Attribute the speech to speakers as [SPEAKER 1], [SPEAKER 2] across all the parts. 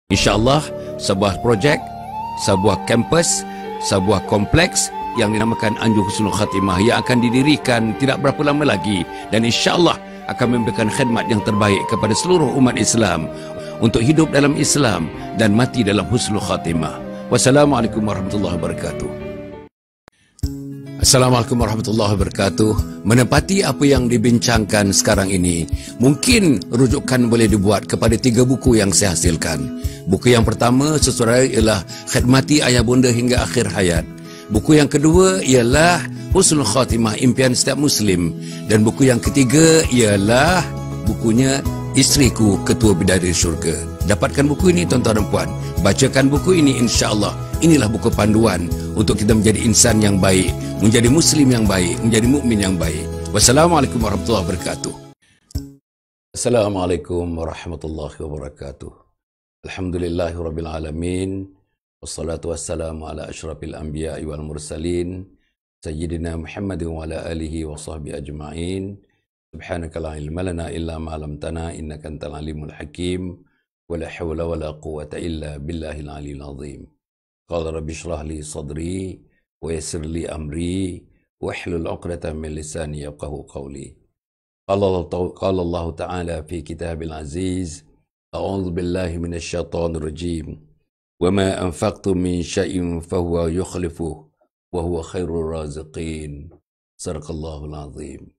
[SPEAKER 1] InsyaAllah, sebuah projek, sebuah kampus, sebuah kompleks yang dinamakan Anjur Husnul Khatimah yang akan didirikan tidak berapa lama lagi, dan insyaAllah akan memberikan khidmat yang terbaik kepada seluruh umat Islam untuk hidup dalam Islam dan mati dalam Husnul Khatimah. Wassalamualaikum warahmatullahi wabarakatuh. Assalamualaikum warahmatullahi wabarakatuh. Menepati apa yang dibincangkan sekarang ini, mungkin rujukan boleh dibuat kepada 3 buku yang saya hasilkan. Buku yang pertama sesuai ialah Khidmati Ayah Bunda Hingga Akhir Hayat. Buku yang kedua ialah Husnul Khatimah, Impian Setiap Muslim. Dan buku yang ketiga ialah bukunya Isteriku Ketua Bidadari Syurga. Dapatkan buku ini tuan-tuan dan puan. Bacakan buku ini, insya-Allah. Inilah buku panduan untuk kita menjadi insan yang baik, menjadi muslim yang baik, menjadi mukmin yang baik. Wassalamualaikum warahmatullahi wabarakatuh. Assalamualaikum warahmatullahi wabarakatuh. Alhamdulillahirabbil alamin. Wassalatu wassalamu ala asyrafil anbiya'i wal mursalin sayyidina Muhammadin wa ala alihi wa sahbihi ajma'in. Subhanaka la ilma lana illa ma 'allamtana innaka antal alimul hakim. Wala hawla wala quwwata illa billahil aliyyil azim. Qala rabbi shrah li sadri wa yassir li amri wahlul 'uqdatam min lisani yafqahu qawli. Qala Allah Ta'ala fi kitabil aziz, a'udzu billahi minasy syaithanir rajim. Wa ma anfaqtum min syai'in fahuwa yukhlifuh wa huwa khairur raziqin. Sadaqallahul azim.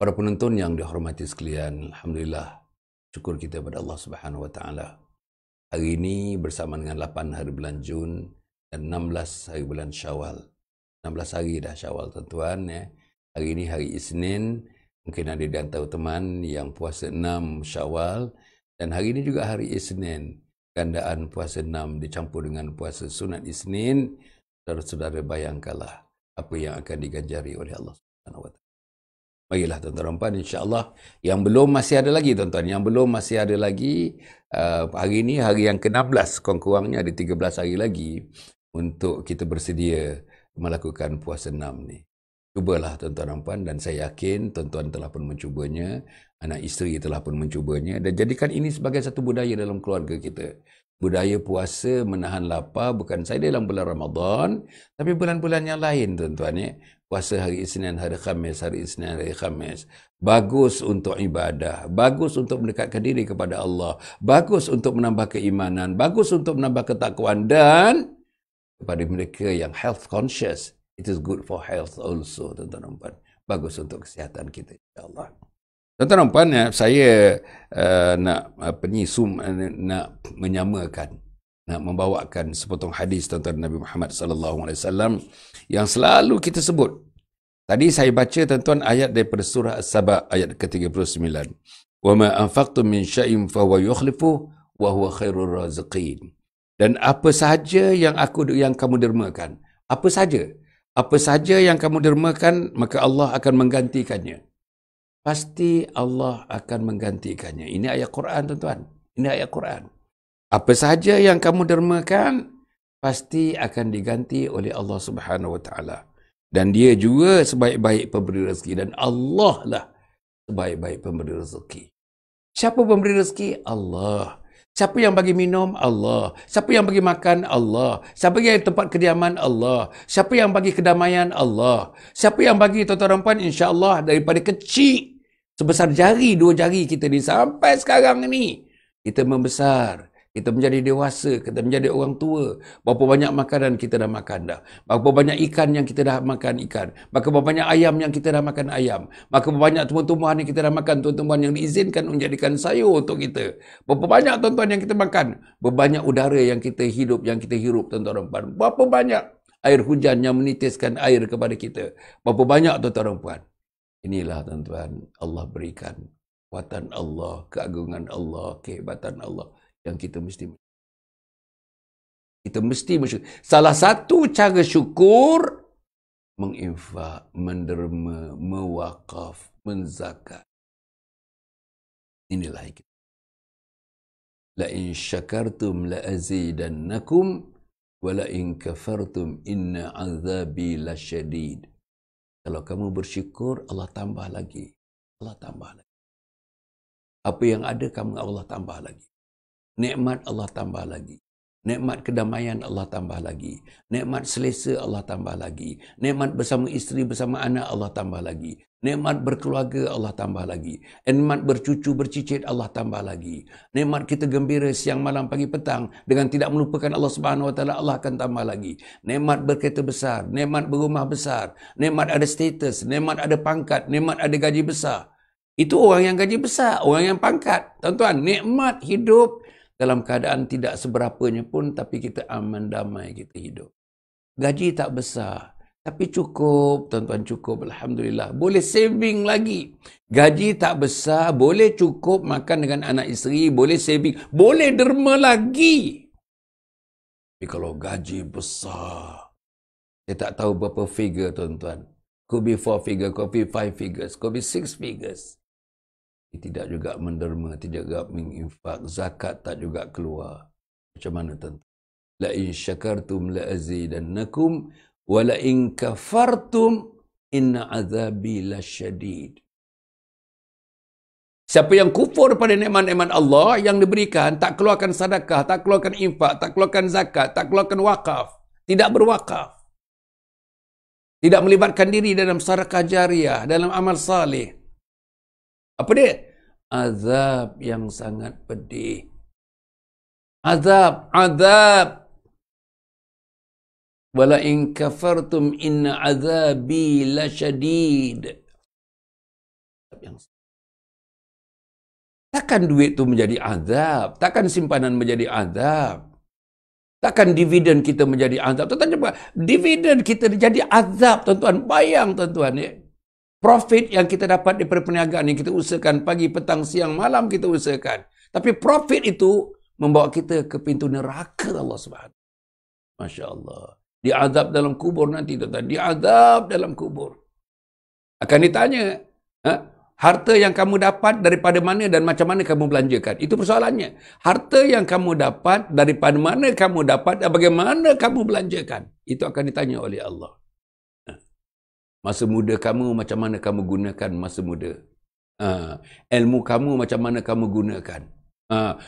[SPEAKER 1] Para penonton yang dihormati sekalian, alhamdulillah, syukur kita kepada Allah Subhanahu wa taala. Hari ini bersama dengan 8 hari bulan Jun dan 16 hari bulan Syawal. 16 hari dah Syawal tuan-tuan ya. Hari ini hari Isnin. Mungkin ada di antara teman yang puasa 6 Syawal, dan hari ini juga hari Isnin. Gandaan puasa 6 dicampur dengan puasa sunat Isnin. Saudara-saudara bayangkanlah apa yang akan diganjari oleh Allah Subhanahu wa taala. Baiklah tuan-tuan dan puan, insya-Allah yang belum masih ada lagi tuan-tuan, yang belum masih ada lagi, hari ini hari yang ke-16, kurang-kurangnya ada 13 hari lagi untuk kita bersedia melakukan puasa 6 ni. Cubalah tuan-tuan dan puan, dan saya yakin tuan-tuan telah pun mencubanya, anak isteri telah pun mencubanya, dan jadikan ini sebagai satu budaya dalam keluarga kita. Budaya puasa menahan lapar bukan sahaja dalam bulan Ramadan, tapi bulan-bulan yang lain tuan-tuan ya. Puasa hari Isnin, hari Khamis, hari Isnin, hari Khamis. Bagus untuk ibadah, bagus untuk mendekatkan diri kepada Allah, bagus untuk menambah keimanan, bagus untuk menambah ketakwaan, dan kepada mereka yang health conscious, it is good for health also, tuan-tuan dan puan. Bagus untuk kesihatan kita, insya-Allah. Tuan-tuan dan puan, saya nak menyamakan, nak membawakan sepotong hadis tuan-tuan Nabi Muhammad sallallahu alaihi wasallam yang selalu kita sebut. Tadi saya baca tuan-tuan ayat daripada surah As-Saba ayat ke-39. Wa ma anfaqtum min syai'in fa huwa yukhlifuh wa huwa khairur raziqin. Dan apa sahaja yang kamu dermakan, apa sahaja yang kamu dermakan, maka Allah akan menggantikannya. Pasti Allah akan menggantikannya. Ini ayat Quran tuan-tuan. Ini ayat Quran. Apa sahaja yang kamu dermakan, pasti akan diganti oleh Allah Subhanahu wa taala. Dan dia juga sebaik-baik pemberi rezeki, dan Allah lah sebaik-baik pemberi rezeki. Siapa pemberi rezeki? Allah. Siapa yang bagi minum? Allah. Siapa yang bagi makan? Allah. Siapa yang tempat kediaman? Allah. Siapa yang bagi kedamaian? Allah. Siapa yang bagi tuan-tuan dan puan, insya-Allah daripada kecil sebesar jari, 2 jari kita ni sampai sekarang ni kita membesar, kita menjadi dewasa, kita menjadi orang tua. Berapa banyak makanan kita dah makan dah. Berapa banyak ikan yang kita dah makan ikan. Berapa banyak ayam yang kita dah makan ayam. Berapa banyak tumbuh-tumbuhan yang kita dah makan, tumbuh-tumbuhan yang diizinkan menjadikan sayur untuk kita. Berapa banyak tuan-tuan yang kita makan. Berapa banyak udara yang kita hidup, yang kita hirup tuan-tuan dan puan. Berapa banyak air hujan yang menitiskan air kepada kita. Berapa banyak tuan-tuan dan puan. Inilah tuan-tuan, Allah berikan kekuatan Allah, keagungan Allah, kehebatan Allah yang kita mesti bersyukur. Salah satu cara syukur, menginfak, menderma, mewakaf, menzakat. Inilah kita. La in syakartum la azidannakum wa la in kafartum inna azabi lasyadid. Kalau kamu bersyukur, Allah tambah lagi. Allah tambah lagi. Apa yang ada kamu Allah tambah lagi. nikmat Allah tambah lagi. Nikmat kedamaian Allah tambah lagi. Nikmat selesa Allah tambah lagi. Nikmat bersama isteri, bersama anak Allah tambah lagi. Nikmat berkeluarga Allah tambah lagi. Nikmat bercucu, bercicit Allah tambah lagi. Nikmat kita gembira siang, malam, pagi, petang dengan tidak melupakan Allah Subhanahu Wa Taala, Allah akan tambah lagi. Nikmat berkereta besar, nikmat berumah besar, nikmat ada status, nikmat ada pangkat, nikmat ada gaji besar. Itu orang yang gaji besar, orang yang pangkat. Tuan-tuan, nikmat hidup dalam keadaan tidak seberapanya pun, tapi kita aman damai kita hidup. Gaji tak besar, tapi cukup, tuan-tuan, cukup. Alhamdulillah. Boleh saving lagi. Gaji tak besar, boleh cukup makan dengan anak isteri, boleh saving, boleh derma lagi. Tapi kalau gaji besar, saya tak tahu berapa figure, tuan-tuan. Could be 4 figure, could be 5 figures, could be 6 figures. Tidak juga menderma, tidak juga menginfak, zakat tak juga keluar. Macam mana, tuan-tuan? La in syakartum la azidannakum wa la in kafartum inna azabi lasyadid. Siapa yang kufur pada nikmat-nikmat Allah yang diberikan, tak keluarkan sedekah, tak keluarkan infak, tak keluarkan zakat, tak keluarkan wakaf, tidak berwakaf, tidak melibatkan diri dalam sedekah jariah, dalam amal saleh, apa dia? Azab yang sangat pedih. Azab. Wala in kafartum inna azabi lasyadid. Takkan duit tu menjadi azab. Takkan simpanan menjadi azab. Takkan dividen kita menjadi azab. Tuan-tuan coba, dividen kita jadi azab, tuan-tuan. Bayang, tuan-tuan, ya. Profit yang kita dapat daripada perniagaan yang kita usahakan pagi, petang, siang, malam kita usahakan. Tapi profit itu membawa kita ke pintu neraka Allah Subhanahu. Masya Allah. Diazab dalam kubur nanti, tuan-tuan. Diazab dalam kubur. Akan ditanya, harta yang kamu dapat daripada mana dan macam mana kamu belanjakan? Itu persoalannya. Harta yang kamu dapat daripada mana kamu dapat dan bagaimana kamu belanjakan? Itu akan ditanya oleh Allah. Masa muda kamu macam mana kamu gunakan masa muda? Ilmu kamu macam mana kamu gunakan?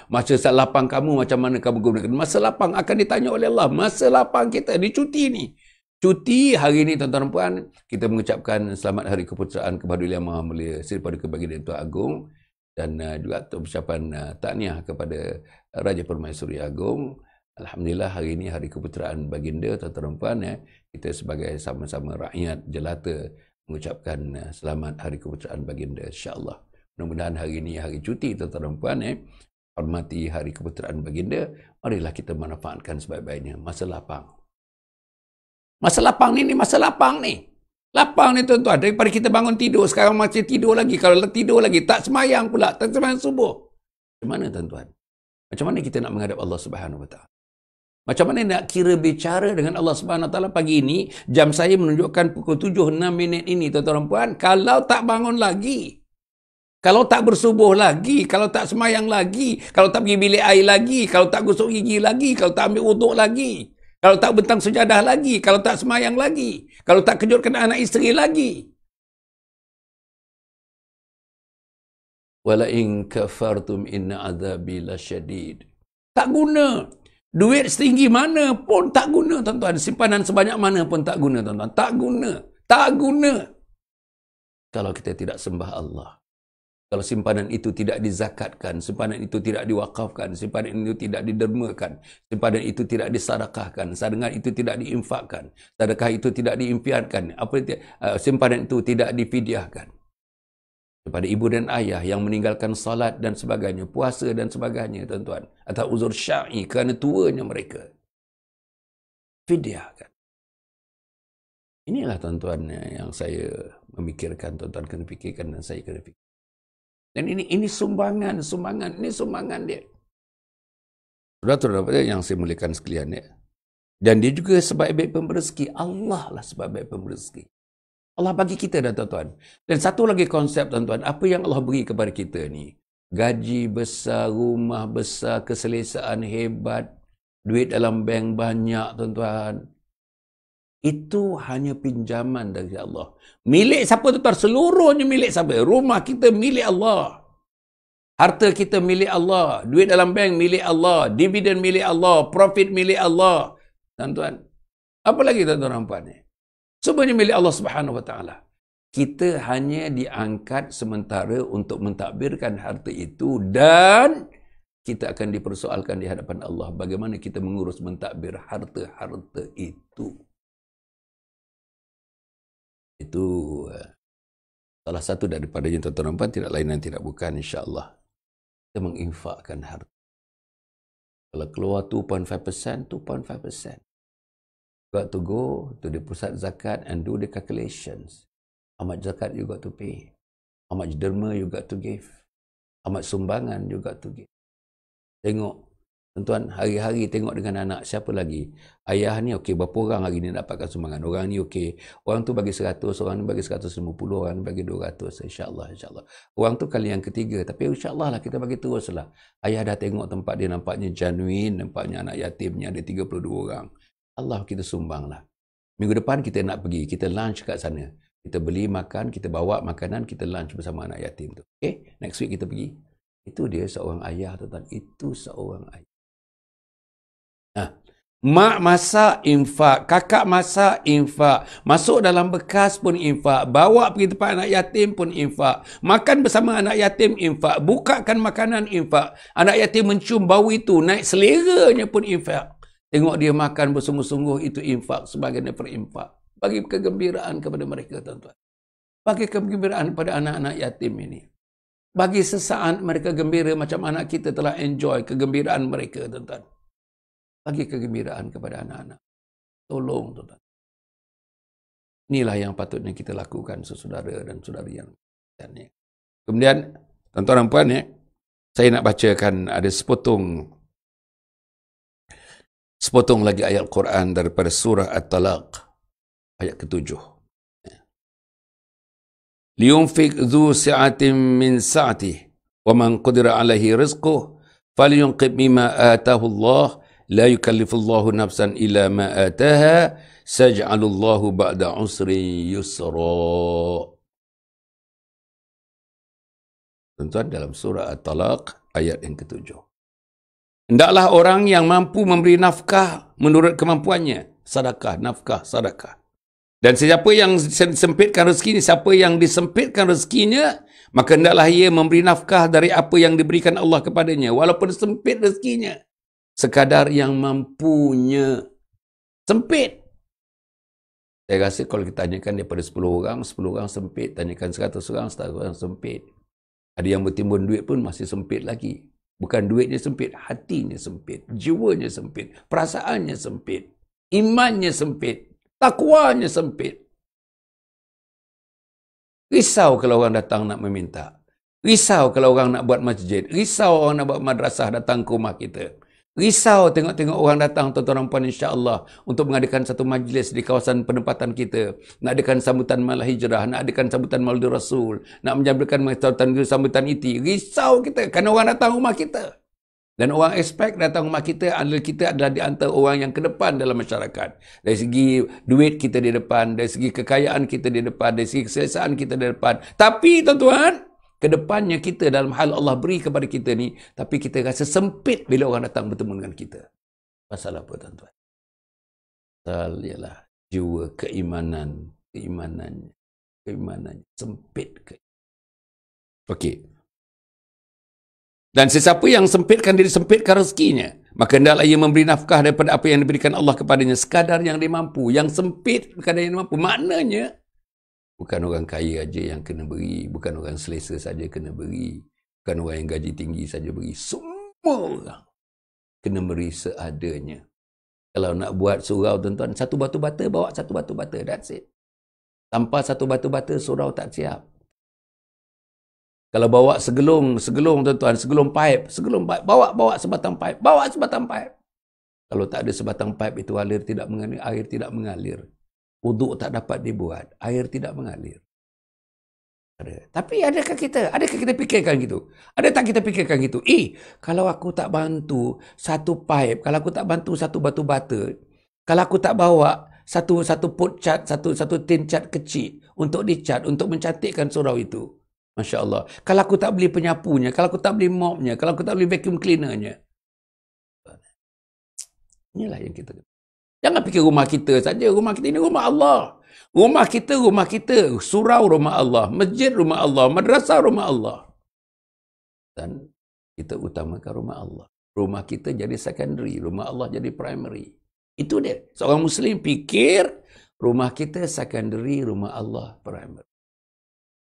[SPEAKER 1] Masa lapang kamu macam mana kamu gunakan? Masa lapang akan ditanya oleh Allah. Masa lapang kita di cuti ni. Cuti hari ini, tuan-tuan dan puan, kita mengucapkan selamat hari keputeraan kepada Yang Maha Mulia Seri Paduka Baginda Tuan Agong, dan juga ucapan tahniah kepada Raja Permaisuri Agong. Alhamdulillah hari ini hari keputeraan baginda, tuan-tuan dan puan, kita sebagai sama-sama rakyat jelata mengucapkan selamat hari keputeraan baginda, insya-Allah. Mudah-mudahan hari ini hari cuti, tuan-tuan dan puan, hormati hari keputeraan baginda, marilah kita manfaatkan sebaik-baiknya. Masa lapang. Masa lapang ni masa lapang ni. Lapang ni, tuan-tuan, daripada kita bangun tidur, sekarang masih tidur lagi, kalau tidur lagi tak semayang pula, tak semayang subuh. Macam mana, tuan-tuan? Macam mana kita nak menghadap Allah Subhanahu Wa Taala? Macam mana nak kira bicara dengan Allah Subhanahu Wa Taala pagi ini? Jam saya menunjukkan pukul 7.06 ini, tuan-tuan dan puan. Kalau tak bangun lagi, kalau tak bersubuh lagi, kalau tak semayang lagi, kalau tak pergi bilik air lagi, kalau tak gosok gigi lagi, kalau tak ambil wuduk lagi, kalau tak bentang sejadah lagi, kalau tak semayang lagi, kalau tak kejutkan anak isteri lagi. Wala in kafartum inna azabi lasyadid. Tak guna. Duit setinggi mana pun tak guna, tuan-tuan. Simpanan sebanyak mana pun tak guna, tuan-tuan. Tak guna. Tak guna. Kalau kita tidak sembah Allah. Kalau simpanan itu tidak dizakatkan, simpanan itu tidak diwakafkan, simpanan itu tidak didermakan, simpanan itu tidak disedekahkan, sedekah itu tidak diinfakkan, sedekah itu tidak diimpiankan, simpanan itu tidak difidyahkan. Kepada ibu dan ayah yang meninggalkan salat dan sebagainya, puasa dan sebagainya, tuan-tuan, atau uzur syar'i kerana tuanya mereka, fidyah kan. Inilah, tuan-tuan, yang saya memikirkan, tuan-tuan kena fikirkan dan saya kena fikirkan. Dan ini sumbangan dia. Saudara-saudara yang saya muliakan sekalian, ya. Dan dia juga sebaik-baik pemberi rezeki. Allah lah sebaik-baik pemberi rezeki. Allah bagi kita dah, tuan-tuan. Dan satu lagi konsep, tuan-tuan, apa yang Allah beri kepada kita ni? Gaji besar, rumah besar, keselesaan hebat, duit dalam bank banyak, tuan-tuan. Itu hanya pinjaman dari Allah. Milik siapa, tuan-tuan? Seluruhnya milik siapa? Rumah kita milik Allah. Harta kita milik Allah. Duit dalam bank milik Allah. Dividen milik Allah. Profit milik Allah. Tuan-tuan. Apa lagi tuan-tuan nampak ni? Semuanya milik Allah Subhanahu Wa Taala. Kita hanya diangkat sementara untuk mentadbirkan harta itu dan kita akan dipersoalkan di hadapan Allah bagaimana kita mengurus mentadbir harta-harta itu. Itu salah satu daripadanya tuan-tuan nampak, tidak lain dan tidak bukan insya-Allah. Kita menginfakkan harta. Kalau keluar 2.5%, 2.5%. Got to go to the pusat zakat and do the calculations. How much zakat you got to pay? How much derma you got to give? How much sumbangan you got to give? Tengok, tuan-tuan, hari-hari tengok dengan anak siapa lagi. Ayah ni okey, berapa orang hari ni dapatkan sumbangan? Orang ni okey. Orang tu bagi 100, orang ni bagi 150, orang ni bagi 200. InsyaAllah, insyaAllah. Orang tu kali yang ketiga. Tapi insyaAllah lah kita bagi teruslah. Ayah dah tengok tempat dia nampaknya genuine, nampaknya anak yatimnya ada 32 orang. Allah kita sumbanglah. Minggu depan kita nak pergi, kita lunch kat sana. Kita beli makan, kita bawa makanan, kita lunch bersama anak yatim tu. Okay? Next week kita pergi. Itu dia seorang ayah, tuan-tuan. Itu seorang ayah. Nah, mak masak infak, kakak masak infak, masuk dalam bekas pun infak, bawa pergi tempat anak yatim pun infak, makan bersama anak yatim infak, bukakan makanan infak, anak yatim mencium bau itu, naik seleranya pun infak. Tengok dia makan bersungguh-sungguh, itu infak, sebagian daripada infak. Bagi kegembiraan kepada mereka, tuan-tuan. Bagi kegembiraan pada anak-anak yatim ini. Bagi sesaat mereka gembira macam anak kita telah enjoy kegembiraan mereka, tuan-tuan. Bagi kegembiraan kepada anak-anak. Tolong, tuan-tuan. Inilah yang patutnya kita lakukan, saudara dan saudari yang lainnya. Kemudian, tuan-tuan dan puan, saya nak bacakan ada sepotong lagi ayat Quran daripada surah At-Talaq. Ayat ke-7. Liyunfik dhu si'atin min sa'atih wa man qadira alaihi rizquh falyunqib mimma atahu Allah la yukallifullahu nafsan illa ma ataha saj'alullahu ba'da usrin yusra. Tuan-tuan, dalam surah At-Talaq ayat yang ke-7. Hendaklah orang yang mampu memberi nafkah menurut kemampuannya. Sedekah, nafkah, sedekah. Dan siapa yang disempitkan rezekinya, siapa yang disempitkan rezekinya, maka hendaklah ia memberi nafkah dari apa yang diberikan Allah kepadanya. Walaupun sempit rezekinya. Sekadar yang mampunya. Sempit. Saya rasa kalau kita tanyakan daripada 10 orang sempit. Tanyakan 100 orang, 100 orang sempit. Ada yang bertimbun duit pun masih sempit lagi. Bukan duitnya sempit, hatinya sempit. Jiwanya sempit. Perasaannya sempit. Imannya sempit. Takwanya sempit. Risau kalau orang datang nak meminta. Risau kalau orang nak buat masjid. Risau orang nak buat madrasah datang ke rumah kita. Risau tengok-tengok orang datang, tuan-tuan dan puan, insya-Allah, untuk mengadakan satu majlis di kawasan penempatan kita. Nak adakan sambutan malam hijrah, nak adakan sambutan Maulid Rasul, nak menjalankan sambutan IT. Risau kita kerana orang datang rumah kita. Dan orang expect datang rumah kita adalah di antara orang yang ke depan dalam masyarakat. Dari segi duit kita di depan, dari segi kekayaan kita di depan, dari segi keselesaan kita di depan. Tapi tuan-tuan, ke depannya kita dalam hal Allah beri kepada kita ni, tapi kita rasa sempit bila orang datang bertemu dengan kita. Pasal apa, tuan-tuan? Pasal ialah jiwa keimanannya sempit. Okey. Dan sesiapa yang sempitkan diri, sempitkan rezekinya, maka hendaklah ia memberi nafkah daripada apa yang diberikan Allah kepadanya, sekadar yang dia mampu. Yang sempit sekadar yang dia mampu. Maknanya, bukan orang kaya aja yang kena beri, bukan orang selesa saja kena beri, bukan orang yang gaji tinggi saja beri. Semua orang kena beri seadanya. Kalau nak buat surau, tuan-tuan, satu batu bata, bawa satu batu bata. That's it. Tanpa satu batu bata, surau tak siap. Kalau bawa segelung tuan-tuan, segelung pipe, bawa sebatang pipe, Kalau tak ada sebatang pipe itu air tidak mengalir. Wuduk tak dapat dibuat, air tidak mengalir. Tapi adakah kita fikirkan gitu? Ada tak kita fikirkan gitu? Kalau aku tak bantu satu pipe, kalau aku tak bantu satu batu bata, kalau aku tak bawa satu pot cat, satu tin cat kecil untuk dicat, untuk mencantikkan surau itu, Masya Allah. Kalau aku tak beli penyapunya, kalau aku tak beli mopnya, kalau aku tak beli vacuum cleanernya. Inilah yang kita. Jangan fikir rumah kita saja. Rumah kita ini rumah Allah. Rumah kita. Surau rumah Allah. Masjid rumah Allah. Madrasah rumah Allah. Dan kita utamakan rumah Allah. Rumah kita jadi secondary. Rumah Allah jadi primary. Itu dia. Seorang Muslim fikir rumah kita secondary, rumah Allah primary.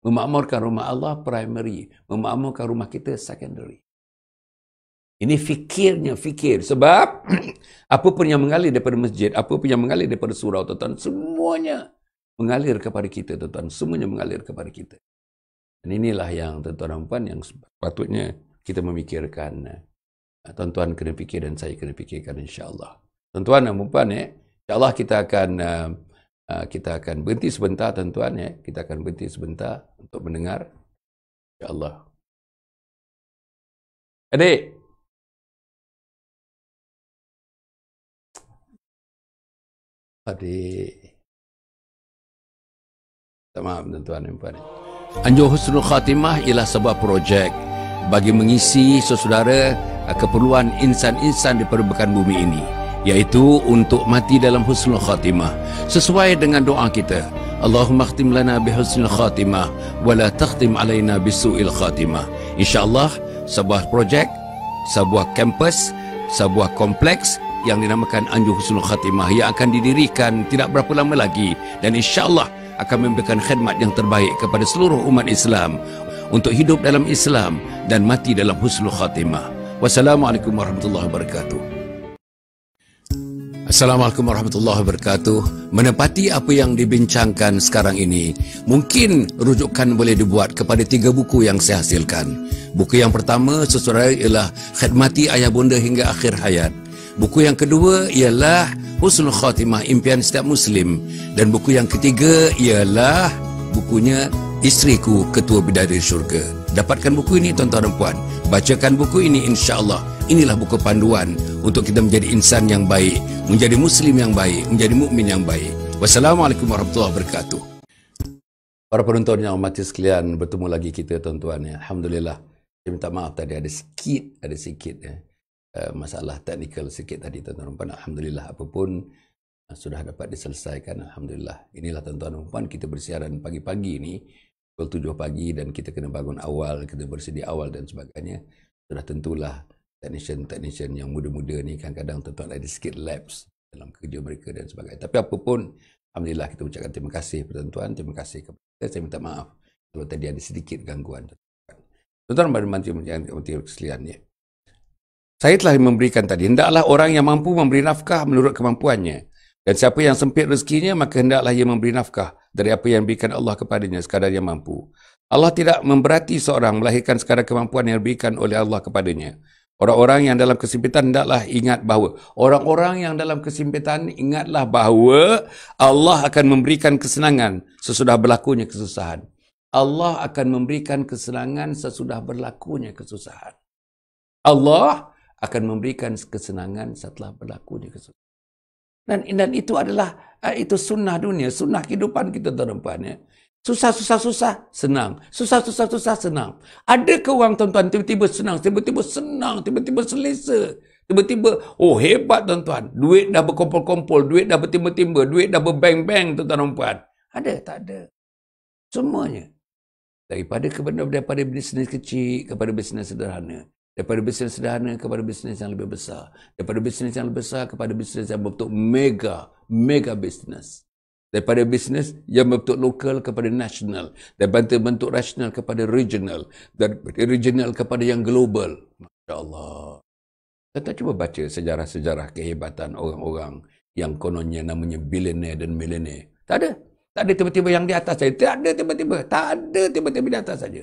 [SPEAKER 1] Memakmurkan rumah Allah primary. Memakmurkan rumah kita secondary. Ini fikirnya, fikir. Sebab apa pun yang mengalir daripada masjid, apa pun yang mengalir daripada surau, tuan-tuan, semuanya mengalir kepada kita, tuan-tuan. Semuanya mengalir kepada kita. Dan inilah yang tuan-tuan dan puan yang sepatutnya kita memikirkan. Tuan-tuan kena fikir dan saya kena fikirkan, insya-Allah. Tuan-tuan dan puan, insya-Allah kita akan berhenti sebentar, tuan-tuan. Kita akan berhenti sebentar untuk mendengar. Insya-Allah. Adik. Adik. Maaf tuan-tuan dan puan. Anjur Husnul Khatimah ialah sebuah projek bagi mengisi saudara keperluan insan-insan di permukaan bumi ini, iaitu untuk mati dalam Husnul Khatimah sesuai dengan doa kita. Allahumma khtim lana bi husnul khatimah wa la takhtim alaina bisu'il khatimah. Insya-Allah sebuah projek, sebuah kampus, sebuah kompleks yang dinamakan Anjur Husnul Khatimah yang akan didirikan tidak berapa lama lagi, dan insya-Allah akan memberikan khidmat yang terbaik kepada seluruh umat Islam untuk hidup dalam Islam dan mati dalam Husnul Khatimah. Wassalamualaikum warahmatullahi wabarakatuh. Assalamualaikum warahmatullahi wabarakatuh. Menepati apa yang dibincangkan sekarang ini, mungkin rujukan boleh dibuat kepada 3 buku yang saya hasilkan. Buku yang pertama, saudara, ialah Khidmati Ayah Bunda Hingga Akhir Hayat. Buku yang kedua ialah Husnul Khatimah, Impian Setiap Muslim. Dan buku yang ketiga ialah bukunya Isteriku Ketua Bidadari Syurga. Dapatkan buku ini tuan-tuan dan puan. Bacakan buku ini, insya-Allah. Inilah buku panduan untuk kita menjadi insan yang baik, menjadi Muslim yang baik, menjadi mukmin yang baik. Wassalamualaikum warahmatullahi wabarakatuh. Para penonton yang hormati sekalian, bertemu lagi kita tuan-tuan. Alhamdulillah. Saya minta maaf tadi ada sikit masalah teknikal sikit tadi tuan-tuan dan puan. Alhamdulillah, apapun sudah dapat diselesaikan. Alhamdulillah. Inilah tuan-tuan dan puan, kita bersiaran pagi-pagi ni pukul 7 pagi dan kita kena bangun awal, kita bersedia awal dan sebagainya. Sudah tentulah technician yang muda-muda ni kadang-kadang tuan-tuan ada sikit lapse dalam kerja mereka dan sebagainya. Tapi apapun, alhamdulillah kita ucapkan terima kasih kepada tuan-tuan, terima kasih kepada kita. Saya minta maaf kalau tadi ada sedikit gangguan. Tuan-tuan dan puan sekalian ni, saya telah memberikan tadi, hendaklah orang yang mampu memberi nafkah menurut kemampuannya. Dan siapa yang sempit rezekinya, maka hendaklah ia memberi nafkah dari apa yang diberikan Allah kepadanya sekadar yang mampu. Allah tidak memberati seorang melahirkan sekadar kemampuan yang diberikan oleh Allah kepadanya. Orang-orang yang dalam kesempitan hendaklah ingat bahawa Allah akan memberikan kesenangan sesudah berlakunya kesusahan. Allah akan memberikan kesenangan sesudah berlakunya kesusahan. Allah akan memberikan kesenangan setelah berlakunya kesusahan. Dan itu adalah itu sunnah dunia, sunnah kehidupan kita tuan-tuan. Susah, senang. Susah, senang. Ada ke orang tuan-tuan tiba-tiba senang, tiba-tiba selesa, tiba-tiba hebat tuan-tuan. Duit dah berkumpul-kumpul, duit dah bertimba-timba, duit dah berbang-bang tuan-tuan dan puan. Ada? Tak ada. Semuanya. Daripada bisnes kecil kepada bisnes sederhana. Daripada bisnes sederhana kepada bisnes yang lebih besar. Daripada bisnes yang lebih besar kepada bisnes yang berbentuk mega bisnes. Daripada bisnes yang berbentuk lokal kepada nasional. Daripada bentuk nasional kepada regional. Daripada regional kepada yang global. Masya Allah. Kita cuba baca sejarah-sejarah kehebatan orang-orang yang kononnya namanya billionaire dan millionaire. Tak ada. Tak ada tiba-tiba yang di atas saja. Tak ada tiba-tiba di atas saja.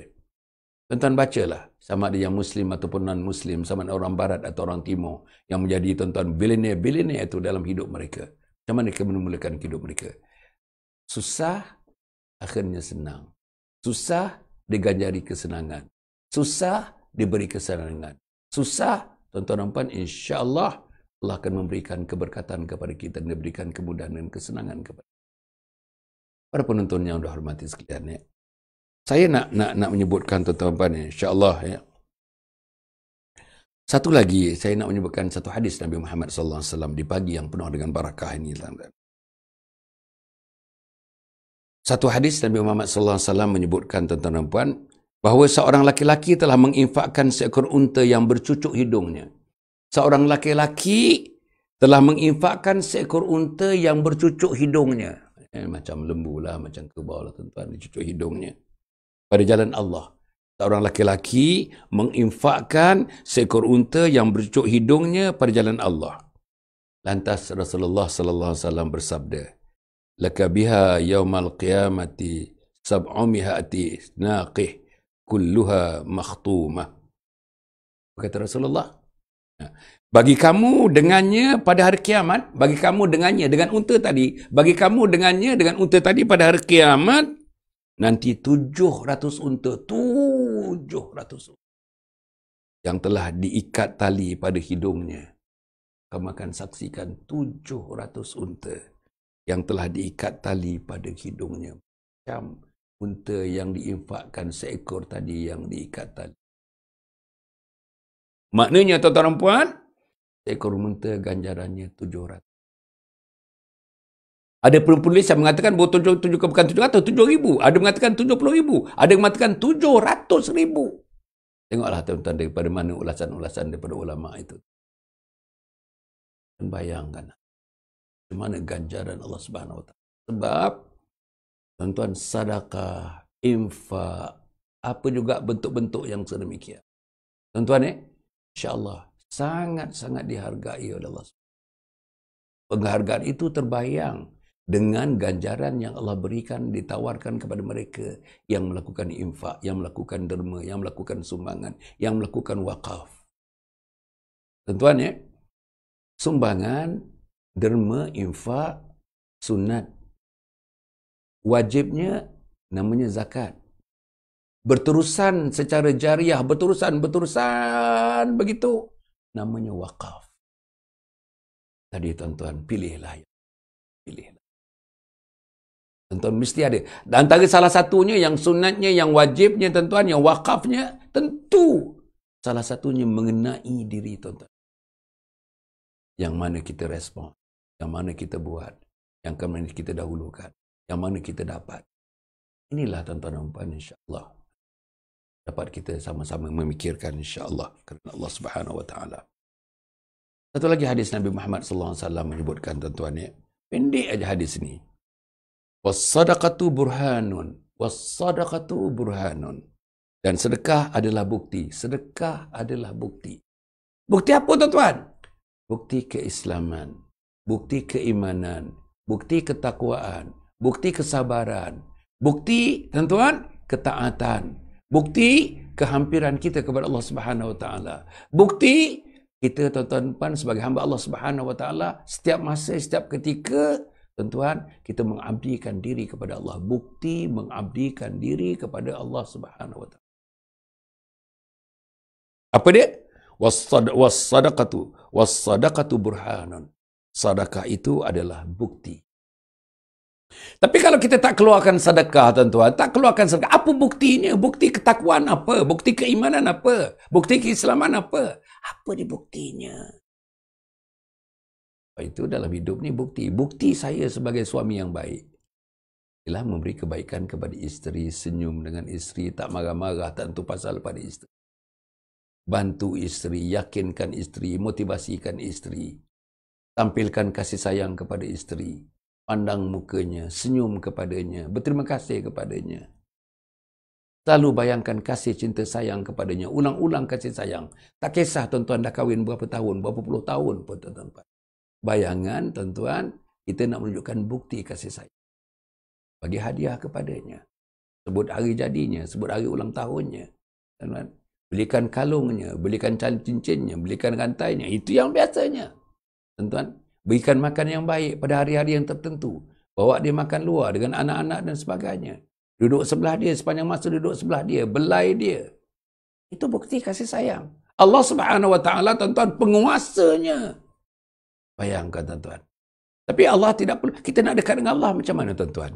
[SPEAKER 1] Tuan-tuan bacalah, sama ada yang Muslim ataupun non-Muslim, sama ada orang Barat atau orang Timur, yang menjadi tuan-tuan billionaire itu dalam hidup mereka. Macam mana mereka memulakan hidup mereka? Susah, akhirnya senang. Susah, diganjari kesenangan. Susah, diberi kesenangan. Susah, tuan-tuan dan puan, insya-Allah Allah akan memberikan keberkatan kepada kita dan memberikan kemudahan dan kesenangan kepada kita. Para penonton yang dah hormati sekalian, Saya nak menyebutkan tuan-tuan ni, insya-Allah ya. Satu lagi saya nak menyebutkan satu hadis Nabi Muhammad sallallahu alaihi wasallam di pagi yang penuh dengan barakah ini, tuan-tuan. Satu hadis Nabi Muhammad sallallahu alaihi wasallam menyebutkan, tuan-tuan dan puan, bahawa seorang laki-laki telah menginfakkan seekor unta yang bercucuk hidungnya. Seorang laki-laki telah menginfakkan seekor unta yang bercucuk hidungnya. Macam lembu lah, macam kerbau lah, tuan-tuan, cucuk hidungnya. Pada jalan Allah. Seorang laki-laki menginfakkan seekor unta yang bercucuk hidungnya pada jalan Allah. Lantas Rasulullah sallallahu alaihi wasallam bersabda, "Laka biha yaumal qiyamati sab'umihati naqih kulluha makhtumah." Kata Rasulullah, bagi kamu dengannya pada hari kiamat, bagi kamu dengannya dengan unta tadi, bagi kamu dengannya dengan unta tadi pada hari kiamat, nanti 700 unta, 700 yang telah diikat tali pada hidungnya. Kamu akan saksikan 700 unta yang telah diikat tali pada hidungnya. Macam unta yang diinfakkan seekor tadi yang diikat tali. Maknanya, tuan-tuan dan puan, seekor unta ganjarannya 700. Ada penulis yang mengatakan bukan 700, 7,000. Ada mengatakan 70,000. Ada yang mengatakan 700,000. Tengoklah, tuan-tuan, daripada mana ulasan-ulasan daripada ulama itu. Bayangkan di mana ganjaran Allah Subhanahu Wa Taala. Sebab, tuan-tuan, sedekah, infak, apa juga bentuk-bentuk yang sedemikian. Tuan-tuan, insya-Allah sangat-sangat dihargai oleh Allah. Penghargaan itu terbayang dengan ganjaran yang Allah berikan, ditawarkan kepada mereka yang melakukan infak, yang melakukan derma, yang melakukan sumbangan, yang melakukan wakaf. Tuan-tuan, sumbangan, derma, infak, sunat. Wajibnya namanya zakat. Berterusan secara jariah, berterusan begitu, namanya wakaf. Tadi, tuan-tuan, pilihlah. Tuan-tuan, mesti ada. Dan antara salah satunya yang sunatnya, yang wajibnya, tuan-tuan, yang wakafnya, tentu salah satunya mengenai diri, tuan-tuan. Yang mana kita respon, yang mana kita buat, yang mana kita dahulukan, yang mana kita dapat. Inilah, tuan-tuan dan puan, insya-Allah dapat kita sama-sama memikirkan, insya-Allah, kerana Allah Subhanahu Wa Taala. Satu lagi hadis Nabi Muhammad sallallahu alaihi wasallam menyebutkan, tuan-tuan, pendek aja hadis ini. Was-sadaqatu burhanun, was-sadaqatu burhanun. Dan sedekah adalah bukti. Sedekah adalah bukti. Bukti apa, tuan-tuan? Bukti keislaman, bukti keimanan, bukti ketakwaan, bukti kesabaran, bukti, tuan-tuan, ketaatan, bukti kehampiran kita kepada Allah Subhanahu Wa Taala. Bukti kita, tuan-tuan, sebagai hamba Allah Subhanahu Wa Taala, setiap masa, setiap ketika, tuan-tuan, kita mengabdikan diri kepada Allah. Bukti mengabdikan diri kepada Allah Subhanahu Wa Taala. Apa dia? Was-sadaqatu burhanun. Sedekah itu adalah bukti. Tapi kalau kita tak keluarkan sedekah, tuan-tuan, tak keluarkan sedekah, apa buktinya? Bukti ketakwaan apa? Bukti keimanan apa? Bukti keislaman apa? Apa di buktinya? Itu dalam hidup ni bukti. Bukti saya sebagai suami yang baik ialah memberi kebaikan kepada isteri, senyum dengan isteri, tak marah-marah, tak tentu pasal pada isteri. Bantu isteri, yakinkan isteri, motivasikan isteri. Tampilkan kasih sayang kepada isteri. Pandang mukanya, senyum kepadanya, berterima kasih kepadanya. Selalu bayangkan kasih cinta sayang kepadanya, ulang-ulang kasih sayang. Tak kisah, tuan-tuan, dah kahwin berapa tahun, berapa puluh tahun pun, tuan-tuan. Bayangan, tuan-tuan, kita nak menunjukkan bukti kasih sayang. Bagi hadiah kepadanya. Sebut hari jadinya, sebut hari ulang tahunnya. Tuan-tuan, belikan kalungnya, belikan cincinnya, belikan rantainya. Itu yang biasanya. Tuan-tuan, berikan makan yang baik pada hari-hari yang tertentu. Bawa dia makan luar dengan anak-anak dan sebagainya. Duduk sebelah dia sepanjang masa duduk sebelah dia. Belai dia. Itu bukti kasih sayang. Allah Subhanahu Wa Taala, tuan-tuan, penguasanya. Bayangkan, tuan-tuan. Tapi Allah tidak perlu. Kita nak dekat dengan Allah macam mana, tuan-tuan?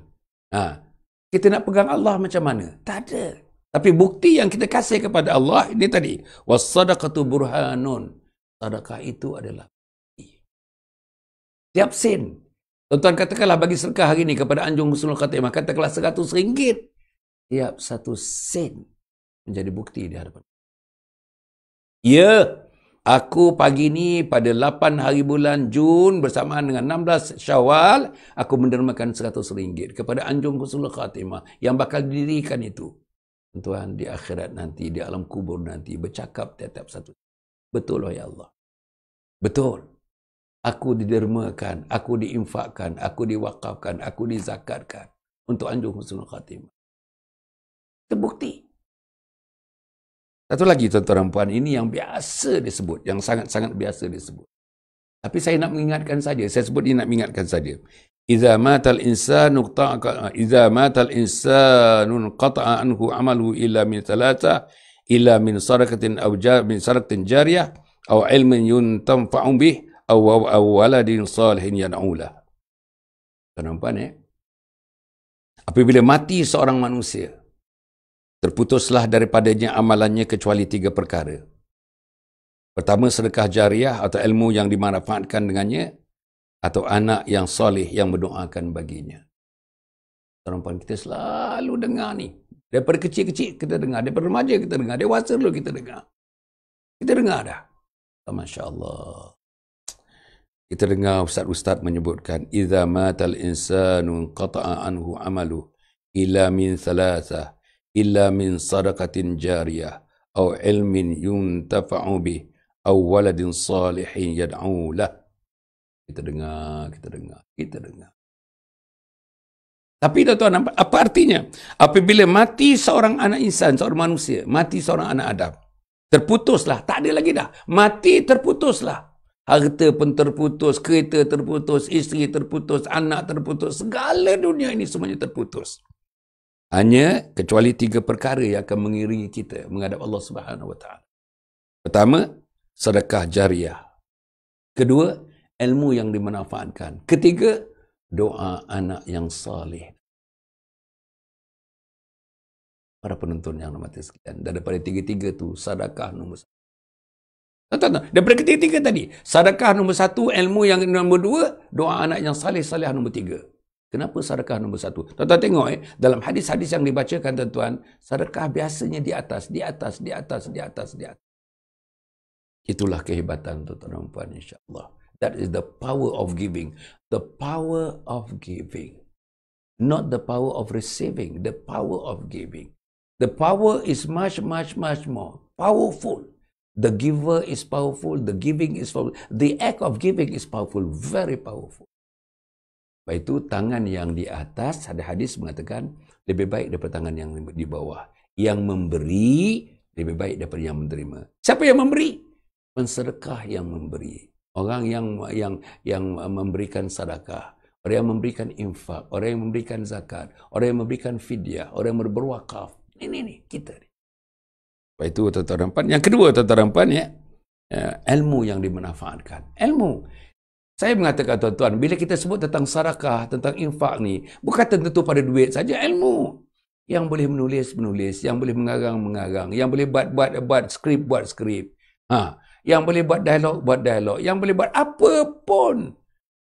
[SPEAKER 1] Kita nak pegang Allah macam mana? Tak ada. Tapi bukti yang kita kasih kepada Allah ini tadi, was-sadaqatu burhanun. Sedekah itu adalah bukti. Tiap sen. Tuan-tuan katakanlah bagi sedekah hari ini kepada Anjung Husnul Khatimah, katakanlah RM100. Tiap 1 sen menjadi bukti di hadapan. Ya, aku pagi ni pada 8 hari bulan Jun bersamaan dengan 16 Syawal, aku mendermakan RM100 kepada Anjung Husnul Khatimah yang bakal didirikan itu. Tuan, di akhirat nanti, di alam kubur nanti, bercakap tiap-tiap satu. Betul, ya Allah. Betul. Aku didermakan, aku diinfakkan, aku diwakafkan, aku dizakatkan untuk Anjung Husnul Khatimah. Terbukti. Satu lagi, tuan-tuan dan puan, ini yang biasa disebut, yang sangat-sangat biasa disebut. Tapi saya nak mengingatkan saja, saya sebut ini nak mengingatkan saja. Iza matal insanu qata'a anhu amalu illa min thalatha illa min sadaqatin aw min sadaqatin jariyah aw ilmin yuntanfa'u bih aw waladin salihin yad'ulah. Nampak apabila mati seorang manusia, terputuslah daripadanya amalannya kecuali 3 perkara. Pertama, sedekah jariah atau ilmu yang dimanfaatkan dengannya, atau anak yang soleh yang mendoakan baginya. Tuan-tuan, kita selalu dengar ni. Daripada kecil-kecil kita dengar, daripada remaja kita dengar, dewasa dulu kita dengar. Kita dengar dah. Masya Allah. Kita dengar ustaz-ustaz menyebutkan, Iza matal insanu qata'a anhu amalu illa min thalatha illa min sadaqatin jariyah aw ilmin yuntafa'u bih aw waladin salihin yad'u lah. Kita dengar. Tapi tuan-tuan nampak apa artinya? Apabila mati seorang anak insan, seorang manusia, mati seorang anak Adam, terputuslah, tak ada lagi dah. Mati terputuslah. Harta pun terputus, kereta terputus, isteri terputus, anak terputus, segala dunia ini semuanya terputus. Hanya kecuali 3 perkara yang akan mengiringi kita menghadap Allah Subhanahu Wa Taala. Pertama, sedekah jariah. Kedua, ilmu yang dimanfaatkan. Ketiga, doa anak yang saleh. Para penonton yang hormati sekalian, daripada 3 tu, sedekah nombor 1. Daripada ketiga tadi, sedekah nombor 1, ilmu yang nombor 2, doa anak yang saleh-saleh nombor 3. Kenapa sedekah nombor 1? Tuan-tuan tengok dalam hadis-hadis yang dibacakan tuan-tuan, sedekah biasanya di atas. Itulah kehebatan tuan-tuan dan puan, insya-Allah. That is the power of giving. The power of giving. Not the power of receiving. The power of giving. The power is much more powerful. The giver is powerful. The giving is powerful. The act of giving is powerful. Very powerful. Baik itu, tangan yang di atas, ada hadis mengatakan, lebih baik daripada tangan yang di bawah. Yang memberi, lebih baik daripada yang menerima. Siapa yang memberi? Pensedekah yang memberi. Orang yang memberikan sedekah, orang yang memberikan infak, orang yang memberikan zakat, orang yang memberikan fidyah, orang yang berwakaf. Ini kita. Lepas itu tuan-tuan. Yang kedua tuan-tuan, ilmu yang dimanfaatkan. Ilmu. Saya mengatakan tuan-tuan, bila kita sebut tentang sedekah, tentang infak ni, bukan tentu pada duit saja, ilmu. Yang boleh menulis, yang boleh mengarang, yang boleh buat skrip. Yang boleh buat dialog, yang boleh buat apa pun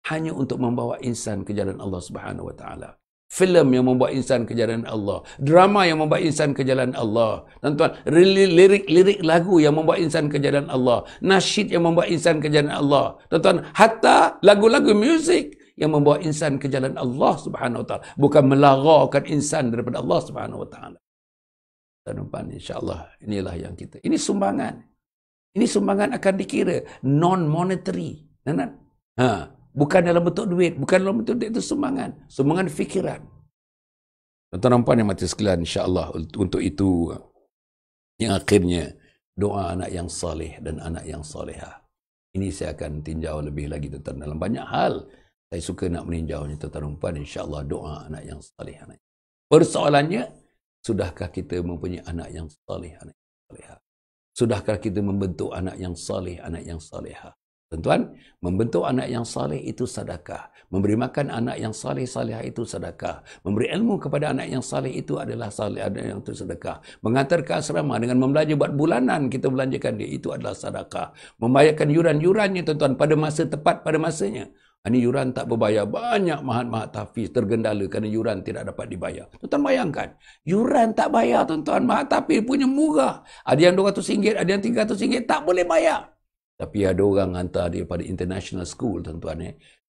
[SPEAKER 1] hanya untuk membawa insan ke jalan Allah Subhanahu Wa Taala. Filem yang membawa insan ke jalan Allah, drama yang membawa insan ke jalan Allah. Tuan-tuan, lirik lagu yang membawa insan ke jalan Allah, nasyid yang membawa insan ke jalan Allah. Tuan-tuan, hatta lagu-lagu muzik yang membawa insan ke jalan Allah Subhanahu Wa Taala, bukan melarakan insan daripada Allah Subhanahu Wa Taala. Tuan-tuan, insya-Allah inilah yang kita. Ini sumbangan. Ini sumbangan akan dikira non-monetary. Bukan dalam bentuk duit. Bukan dalam bentuk duit, itu sumbangan. Sumbangan fikiran. Tuan-tuan dan puan yang mati sekalian, insya-Allah untuk itu yang akhirnya doa anak yang saleh dan anak yang salehah. Ini saya akan tinjau lebih lagi tuan-tuan. Dalam banyak hal saya suka nak meninjaunya tuan-tuan dan puan, insya-Allah doa anak yang saleh. Persoalannya, sudahkah kita mempunyai anak yang saleh, anak yang salehah? Sudahkah kita membentuk anak yang saleh, anak yang salehah? Tuan-tuan, membentuk anak yang saleh itu sedekah. Memberi makan anak yang saleh-salehah itu sedekah. Memberi ilmu kepada anak yang saleh itu adalah saleh, anak yang itu sedekah. Mengantar ke asrama dengan membelanja buat bulanan, kita belanjakan dia, itu adalah sedekah. Membayarkan yuran-yurannya tuan-tuan pada masa tepat, pada masanya. Ini yuran tak berbayar. Banyak mahat-mahat tahfiz tergendala kerana yuran tidak dapat dibayar. Tuan-tuan bayangkan, yuran tak bayar tuan-tuan. Mahat tahfiz punya murah. Ada yang RM200, ada yang RM300, tak boleh bayar. Tapi ada orang hantar dia pada international school, tuan-tuan.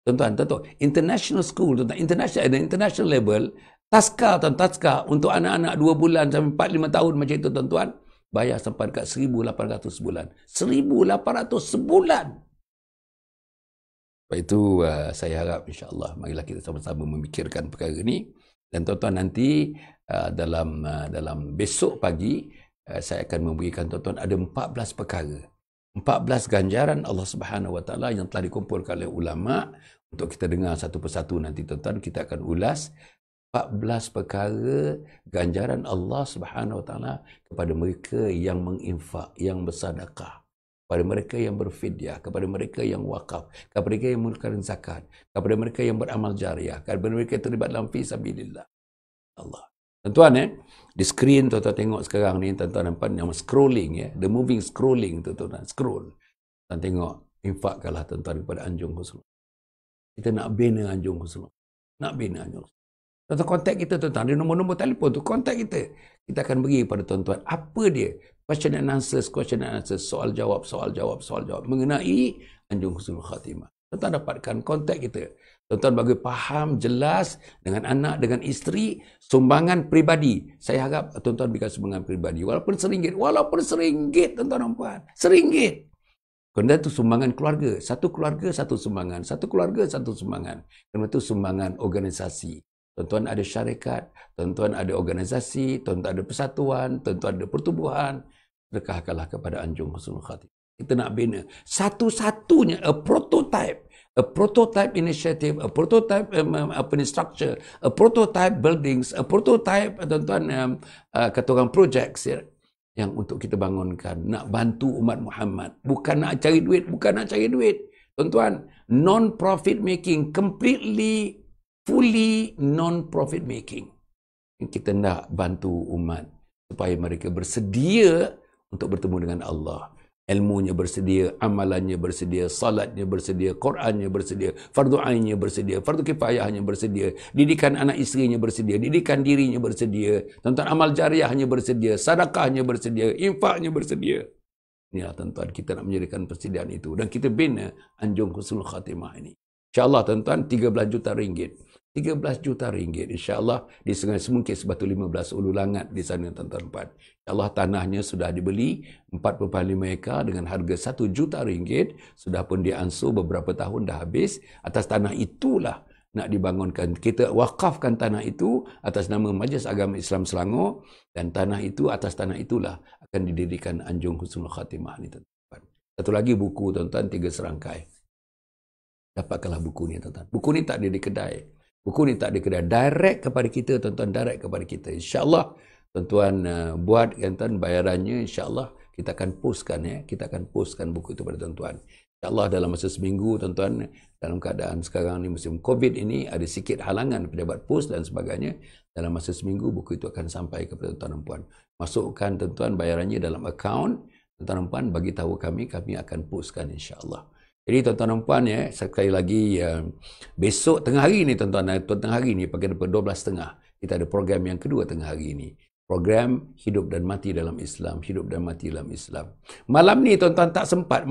[SPEAKER 1] Tuan-tuan, international school, tuan-tuan, international level, taska, taska untuk anak-anak 2 bulan sampai 4-5 tahun macam itu, tuan-tuan, bayar sampai dekat 1,800 sebulan. 1,800 sebulan. Sebab itu, saya harap insya-Allah, marilah kita sama-sama memikirkan perkara ini. Dan tuan-tuan, nanti dalam besok pagi, saya akan memberikan tuan-tuan ada 14 perkara. 14 ganjaran Allah Subhanahu Wa Taala yang telah dikumpulkan oleh ulama untuk kita dengar satu persatu nanti tuan-tuan, kita akan ulas 14 perkara ganjaran Allah Subhanahu Wa Taala kepada mereka yang menginfak, yang bersedekah, kepada mereka yang berfidyah, kepada mereka yang wakaf, kepada mereka yang mengeluarkan zakat, kepada mereka yang beramal jariah, kepada mereka yang terlibat dalam fi sabilillah. Allah. Tuan-tuan, di skrin tuan-tuan tengok sekarang ni, tuan-tuan nampak nama scrolling, the moving scrolling, tuan-tuan, scroll. Tuan tengok, infakkanlah tuan-tuan kepada Anjung Husnul. Kita nak bina Anjung Husnul. Nak bina Anjung Husnul. Tuan-tuan kontak kita, tuan-tuan, ada nombor-nombor telefon tu, kontak kita. Kita akan beri kepada tuan-tuan apa dia, question and answers, soal jawab mengenai Anjung Husnul Khatimah. Tuan-tuan dapatkan kontak kita. Tuan-tuan bagi faham jelas dengan anak, dengan isteri, sumbangan peribadi. Saya harap tuan-tuan berikan sumbangan peribadi. Walaupun RM1, tuan-tuan dan puan. RM1. Kerana itu sumbangan keluarga. Satu keluarga, satu sumbangan. Satu keluarga, satu sumbangan. Kerana itu sumbangan organisasi. Tuan-tuan ada syarikat, tuan-tuan ada organisasi, tuan-tuan ada persatuan, tuan-tuan ada pertubuhan. Sedekahkanlah kepada Anjung Husnul Khatimah. Kita nak bina satu-satunya a prototype initiative, a prototype structure, a prototype buildings, a prototype tuan-tuan kata orang projects ya, yang untuk kita bangunkan, nak bantu umat Muhammad, bukan nak cari duit, tuan-tuan, non-profit making, completely fully non-profit making. Kita nak bantu umat supaya mereka bersedia untuk bertemu dengan Allah. Ilmunya bersedia, amalannya bersedia, salatnya bersedia, Qurannya bersedia, fardu ainnya bersedia, fardu kifayahnya bersedia, didikan anak isterinya bersedia, didikan dirinya bersedia, tuan-tuan amal jariahnya bersedia, sedekahnya bersedia, infaknya bersedia. Inilah tuan-tuan, kita nak menyediakan persediaan itu dan kita bina Anjung Husnul Khatimah ini. InsyaAllah tuan-tuan, 13 juta ringgit. 13 juta ringgit. InsyaAllah di Sungai Semungkit Sebatu 15 Ulu Langat di sana tuan-tuan. InsyaAllah tanahnya sudah dibeli 4.5 ekar dengan harga 1 juta ringgit. Sudah pun diansur beberapa tahun dah habis. Atas tanah itulah nak dibangunkan. Kita wakafkan tanah itu atas nama Majlis Agama Islam Selangor. Dan tanah itu, atas tanah itulah akan didirikan Anjung Husnul Khatimah ni tuan-tuan. Satu lagi buku tuan-tuan, 3 serangkai. Dapatkanlah buku ni tuan-tuan. Buku ni tak ada di kedai. Buku ni tak ada kedai. Direct kepada kita, tuan-tuan. Direct kepada kita. InsyaAllah, tuan-tuan buat tuan-tuan bayarannya. InsyaAllah, kita akan postkan ya. Kita akan postkan buku itu pada tuan-tuan. InsyaAllah dalam masa seminggu, tuan-tuan, dalam keadaan sekarang ni musim COVID ini, ada sikit halangan pejabat pos dan sebagainya. Dalam masa seminggu, buku itu akan sampai kepada tuan-tuan dan puan. Masukkan, tuan-tuan, bayarannya dalam akaun. Tuan-tuan dan puan, bagi tahu kami akan postkan insyaAllah. Jadi tuan-tuan dan puan ya, sekali lagi besok tengah hari ni tuan-tuan, tengah hari ni pagi 12.30 kita ada program yang kedua tengah hari ni. Program Hidup dan Mati dalam Islam, Hidup dan Mati dalam Islam. Malam ni tuan-tuan tak sempat,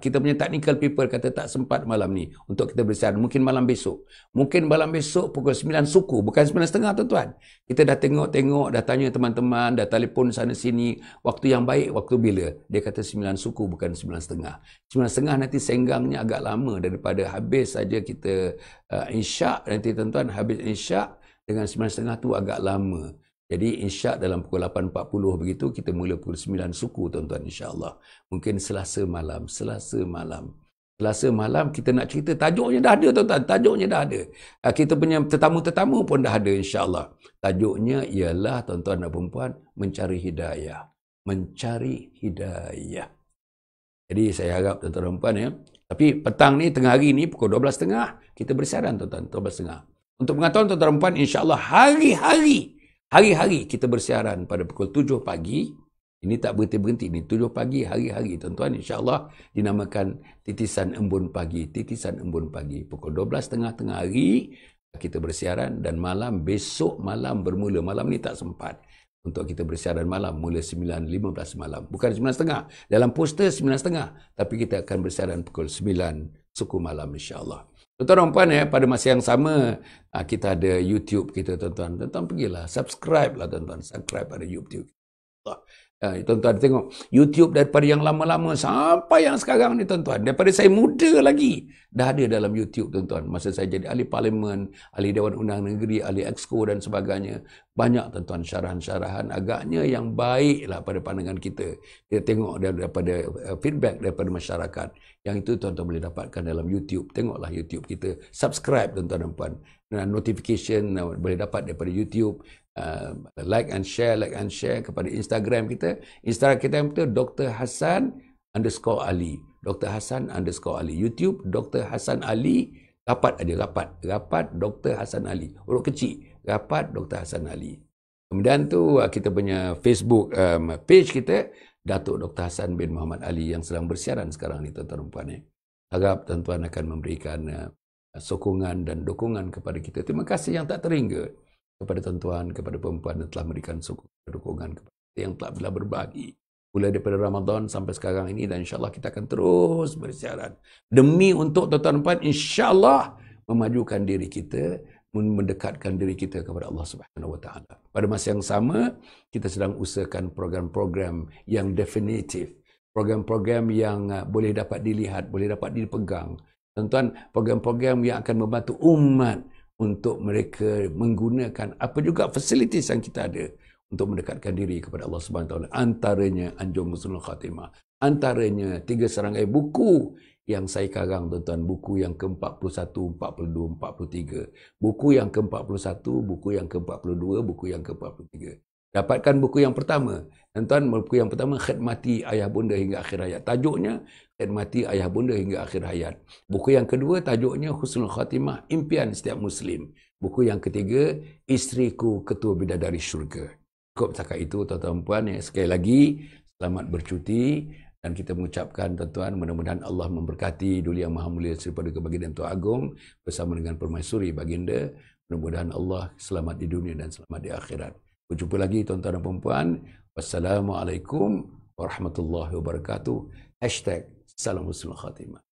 [SPEAKER 1] Kita punya technical people kata tak sempat malam ni untuk kita bersiaran. Mungkin malam besok. Mungkin malam besok pukul 9 suku, bukan 9.30 tuan-tuan. Kita dah tengok-tengok, dah tanya teman-teman, dah telefon sana sini, waktu yang baik, waktu bila? Dia kata 9 suku bukan 9.30. 9.30 nanti senggangnya agak lama daripada habis saja kita insya' nanti tuan-tuan, habis insya' dengan 9.30 tu agak lama. Jadi insya' dalam pukul 8.40 begitu, kita mula pukul 9 suku tuan-tuan insya-Allah. Mungkin Selasa malam kita nak cerita, tajuknya dah ada tuan-tuan, tajuknya dah ada. Kita punya tetamu-tetamu pun dah ada insya-Allah. Tajuknya ialah tuan-tuan dan puan-puan, mencari hidayah. Mencari hidayah. Jadi saya harap tuan-tuan dan puan ya. Tapi petang ni, tengah hari ni, pukul 12.30, kita bersiaran tuan-tuan, 12.30. Untuk pengetahuan tuan-tuan dan puan, insyaAllah hari-hari kita bersiaran pada pukul 7 pagi. Ini tak berhenti-berhenti, ini 7 pagi, hari-hari tuan-tuan. InsyaAllah dinamakan Titisan Embun Pagi. Titisan Embun Pagi. Pukul 12.30 tengah hari, kita bersiaran. Dan malam, besok malam bermula. Malam ni tak sempat untuk kita bersiaran malam. Mula 9.15 malam. Bukan 9.30. Dalam poster 9.30. Tapi kita akan bersiaran pukul 9 suku malam insyaAllah. Tuan-tuan dan puan ya, pada masa yang sama, kita ada YouTube kita tuan-tuan. Tuan-tuan pergilah, subscribe lah tuan-tuan. Subscribe pada YouTube. Tuan-tuan tengok YouTube daripada yang lama-lama sampai yang sekarang ni tuan-tuan. Daripada saya muda lagi dah ada dalam YouTube tuan-tuan. Masa saya jadi ahli parlimen, ahli Dewan Undang Negeri, ahli Exco dan sebagainya. Banyak tuan-tuan syarahan-syarahan agaknya yang baik lah pada pandangan kita. Kita tengok daripada feedback daripada masyarakat. Yang itu tuan-tuan boleh dapatkan dalam YouTube. Tengoklah YouTube kita. Subscribe tuan-tuan dan puan. Notification boleh dapat daripada YouTube. Like and share kepada Instagram kita. Instagram kita Dr. Hassan _Ali. Dr. Hassan _Ali. YouTube Dr. Hassan Ali. Rapat Dr. Hassan Ali. Huruf kecil. Rapat Dr. Hassan Ali. Kemudian tu kita punya Facebook page kita Datuk Dr. Hassan bin Muhammad Ali yang sedang bersiaran sekarang ni tuan-tuan dan puan. Harap tuan-tuan akan memberikan sokongan dan dukungan kepada kita. Terima kasih yang tak terhingga kepada tuan-tuan, kepada perempuan yang telah memberikan dukungan kepada kita yang telah berbagi. Mulai daripada Ramadan sampai sekarang ini dan insyaAllah kita akan terus bersiaran. Demi untuk tuan-tuan dan puan insyaAllah memajukan diri kita, mendekatkan diri kita kepada Allah Subhanahu Wa Taala. Pada masa yang sama, kita sedang usahakan program-program yang definitif. Program-program yang boleh dapat dilihat, boleh dapat dipegang. Tuan-tuan, program-program yang akan membantu umat untuk mereka menggunakan apa juga fasilitas yang kita ada untuk mendekatkan diri kepada Allah Subhanahu Wa Taala. Antaranya Anjung Husnul Khatimah. Antaranya 3 serangkai buku yang saya karang tuan-tuan. Buku yang ke-41, 42, 43. Buku yang ke-41, buku yang ke-42, buku yang ke-43. Dapatkan buku yang pertama. Tuan-tuan, buku yang pertama Khidmati Ayah Bunda Hingga Akhir Hayat. Tajuknya Khidmati Ayah Bunda Hingga Akhir Hayat. Buku yang kedua tajuknya Husnul Khatimah, Impian Setiap Muslim. Buku yang ketiga Isteriku Ketua Bidadari Syurga. Cukup setakat itu tuan-tuan puan. Sekali lagi selamat bercuti dan kita mengucapkan tuan-tuan mudah-mudahan Allah memberkati Duli Yang Maha Mulia Sri Paduka Baginda Tuan Agong bersama dengan Permaisuri Baginda. Mudah-mudahan Allah selamat di dunia dan selamat di akhirat. Berjumpa lagi tuan-tuan dan puan-puan. Wassalamualaikum warahmatullahi wabarakatuh. #Salam Husnul Khatimah.